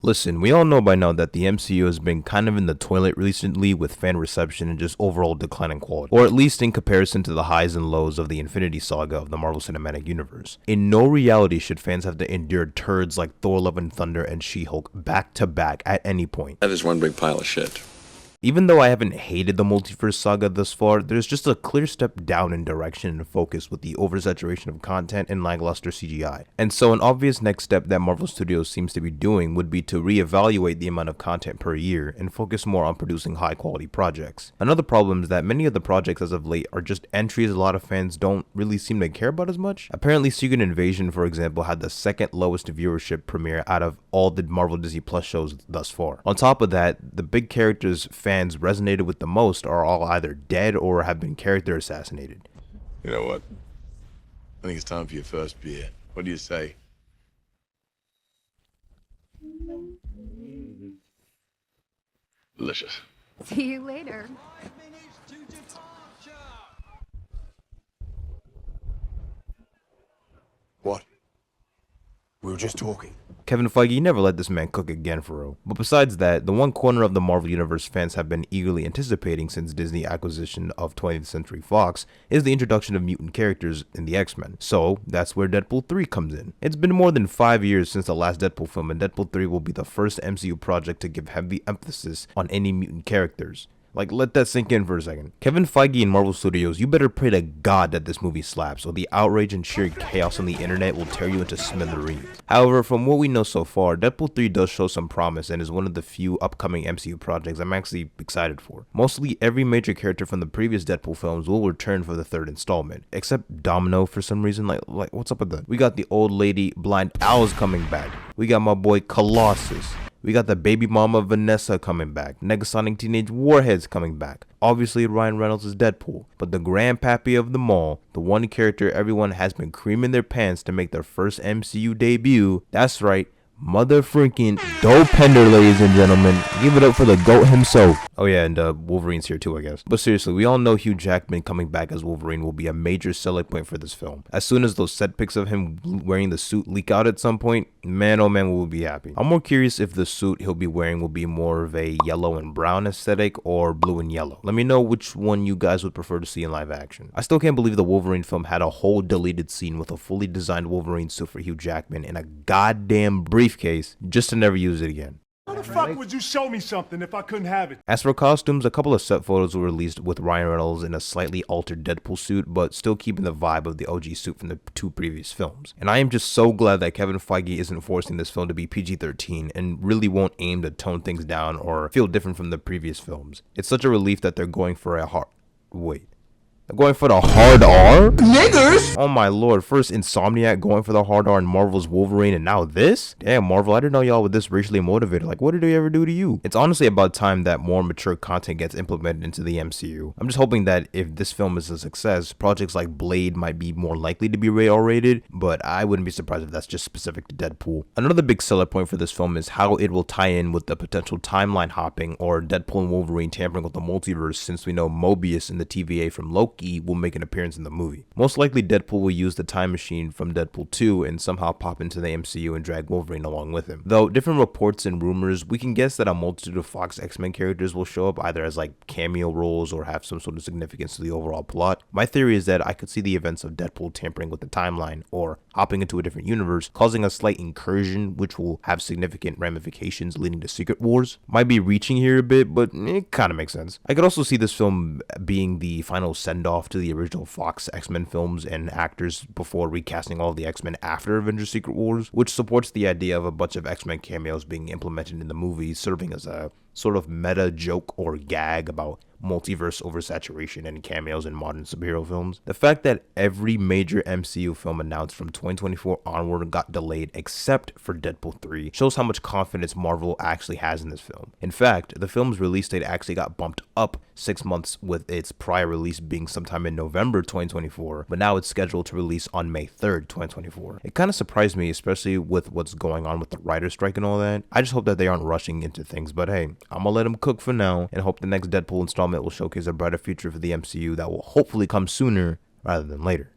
Listen, we all know by now that the MCU has been kind of in the toilet recently with fan reception and just overall decline in quality, or at least in comparison to the highs and lows of the Infinity Saga of the Marvel Cinematic Universe. In no reality should fans have to endure turds like Thor Love and Thunder and She-Hulk back to back at any point. That is one big pile of shit. Even though I haven't hated the Multiverse saga thus far, there's just a clear step down in direction and focus with the oversaturation of content and lackluster CGI. And so an obvious next step that Marvel Studios seems to be doing would be to reevaluate the amount of content per year and focus more on producing high quality projects. Another problem is that many of the projects as of late are just entries a lot of fans don't really seem to care about as much. Apparently Secret Invasion, for example, had the second lowest viewership premiere out of all the Marvel Disney Plus shows thus far. On top of that, the big characters fans resonated with the most are all either dead or have been character assassinated. You know what? I think it's time for your first beer. What do you say? Delicious. See you later. What? We were just talking. Kevin Feige never let this man cook again for real. But besides that, the one corner of the Marvel Universe fans have been eagerly anticipating since Disney acquisition of 20th Century Fox is the introduction of mutant characters in the X-Men. So that's where Deadpool 3 comes in. It's been more than 5 years since the last Deadpool film, and Deadpool 3 will be the first MCU project to give heavy emphasis on any mutant characters. Like, let that sink in for a second. Kevin Feige and Marvel Studios, you better pray to God that this movie slaps, or the outrage and sheer chaos on the internet will tear you into smithereens. However, from what we know so far, Deadpool 3 does show some promise and is one of the few upcoming MCU projects I'm actually excited for. Mostly every major character from the previous Deadpool films will return for the third installment, except Domino for some reason. Like what's up with that? We got the old lady Blind Owls coming back. We got my boy Colossus. We got the baby mama Vanessa coming back, Negasonic Teenage Warheads coming back. Obviously Ryan Reynolds is Deadpool, but the grandpappy of them all, the one character everyone has been creaming their pants to make their first MCU debut, that's right, mother freaking Dopender, ladies and gentlemen. Give it up for the GOAT himself. Oh yeah, and Wolverine's here too, I guess. But seriously, we all know Hugh Jackman coming back as Wolverine will be a major selling point for this film. As soon as those set pics of him wearing the suit leak out at some point, man oh man, we'll be happy. I'm more curious if the suit he'll be wearing will be more of a yellow and brown aesthetic or blue and yellow. Let me know which one you guys would prefer to see in live action. I still can't believe the Wolverine film had a whole deleted scene with a fully designed Wolverine suit for Hugh Jackman in a goddamn briefcase just to never use it again. How the fuck would you show me something if I couldn't have it? As for costumes, a couple of set photos were released with Ryan Reynolds in a slightly altered Deadpool suit, but still keeping the vibe of the OG suit from the two previous films. And I am just so glad that Kevin Feige isn't forcing this film to be PG-13 and really won't aim to tone things down or feel different from the previous films. It's such a relief that they're going for a hard... Wait. They're going for the hard R? Niggers! Oh my lord, first Insomniac going for the hard R in Marvel's Wolverine, and now this? Damn, Marvel, I didn't know y'all were this racially motivated. Like, what did they ever do to you? It's honestly about time that more mature content gets implemented into the MCU. I'm just hoping that if this film is a success, projects like Blade might be more likely to be R-rated, but I wouldn't be surprised if that's just specific to Deadpool. Another big seller point for this film is how it will tie in with the potential timeline hopping or Deadpool and Wolverine tampering with the multiverse, since we know Mobius in the TVA from Loki will make an appearance in the movie. Most likely Deadpool will use the time machine from Deadpool 2 and somehow pop into the MCU and drag Wolverine along with him. Though different reports and rumors, we can guess that a multitude of Fox X-Men characters will show up either as like cameo roles or have some sort of significance to the overall plot. My theory is that I could see the events of Deadpool tampering with the timeline or hopping into a different universe, causing a slight incursion which will have significant ramifications leading to Secret Wars. Might be reaching here a bit, but it kind of makes sense. I could also see this film being the final send-off to the original Fox X-Men films and actors before recasting all of the X-Men after Avengers Secret Wars, which supports the idea of a bunch of X-Men cameos being implemented in the movie, serving as a sort of meta joke or gag about multiverse oversaturation and cameos in modern superhero films. The fact that every major MCU film announced from 2024 onward got delayed except for Deadpool 3 shows how much confidence Marvel actually has in this film. In fact, the film's release date actually got bumped up 6 months, with its prior release being sometime in November 2024, but now it's scheduled to release on May 3rd, 2024. It kind of surprised me, especially with what's going on with the writer's strike and all that. I just hope that they aren't rushing into things, but hey, I'm gonna let them cook for now and hope the next Deadpool installment will showcase a brighter future for the MCU that will hopefully come sooner rather than later.